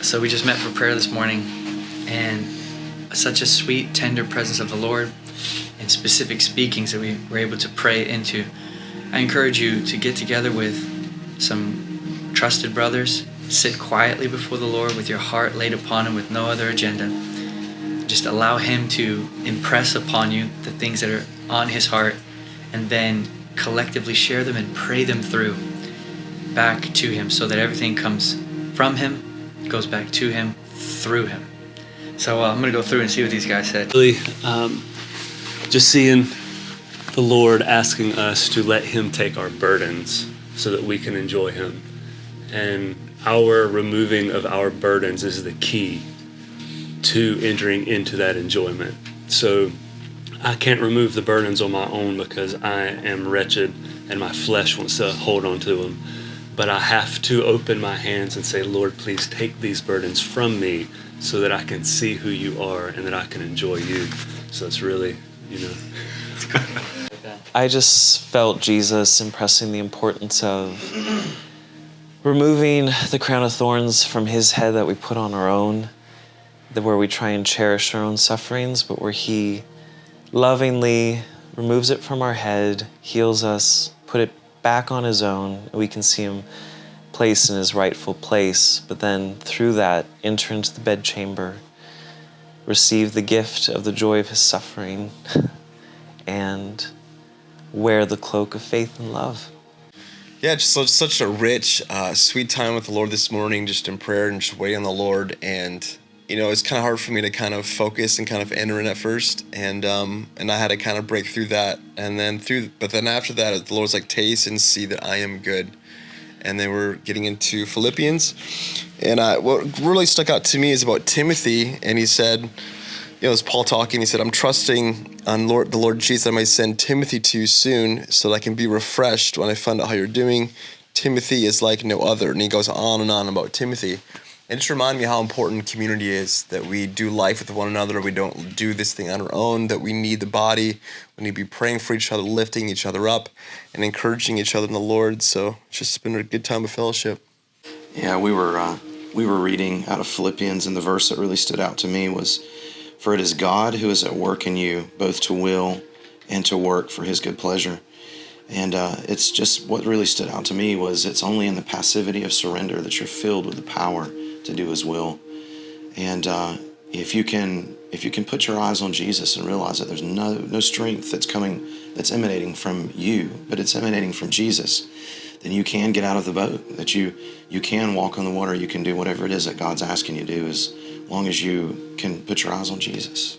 So we just met for prayer this morning, and such a sweet, tender presence of the Lord and specific speakings that we were able to pray into. I encourage you to get together with some trusted brothers, sit quietly before the Lord with your heart laid upon Him with no other agenda. Just allow Him to impress upon you the things that are on His heart, and then collectively share them and pray them through back to Him so that everything comes from Him, goes back to Him, through Him. So I'm going to go through and see what these guys said. Really, just seeing the Lord asking us to let Him take our burdens so that we can enjoy Him. And our removing of our burdens is the key to entering into that enjoyment. So I can't remove the burdens on my own because I am wretched and my flesh wants to hold on to them. But I have to open my hands and say, Lord, please take these burdens from me so that I can see who you are and that I can enjoy you. So it's really, I just felt Jesus impressing the importance of removing the crown of thorns from His head that we put on our own, where we try and cherish our own sufferings, but where He lovingly removes it from our head, heals us, put it back on His own, and we can see Him placed in His rightful place, but then through that enter into the bedchamber, receive the gift of the joy of His suffering, and wear the cloak of faith and love. Yeah, just such a rich, sweet time with the Lord this morning, just in prayer and just waiting on the Lord. And it's kind of hard for me to kind of focus and kind of enter in at first, and I had to kind of break through that, but then after that, the Lord's like, taste and see that I am good. And then we're getting into Philippians, and what really stuck out to me is about Timothy, and he said, it was Paul talking, he said, I'm trusting on the Lord Jesus, I might send Timothy to you soon so that I can be refreshed when I find out how you're doing. Timothy is like no other, and he goes on and on about Timothy. And just remind me how important community is, that we do life with one another. We don't do this thing on our own, that we need the body. We need to be praying for each other, lifting each other up, and encouraging each other in the Lord. So it's just been a good time of fellowship. Yeah, we were reading out of Philippians, and the verse that really stood out to me was, "For it is God who is at work in you, both to will and to work for His good pleasure." And it's just what really stood out to me was it's only in the passivity of surrender that you're filled with the power to do His will. And if you can put your eyes on Jesus and realize that there's no strength that's emanating from you, but it's emanating from Jesus, then you can get out of the boat, that you can walk on the water, you can do whatever it is that God's asking you to do, as long as you can put your eyes on Jesus.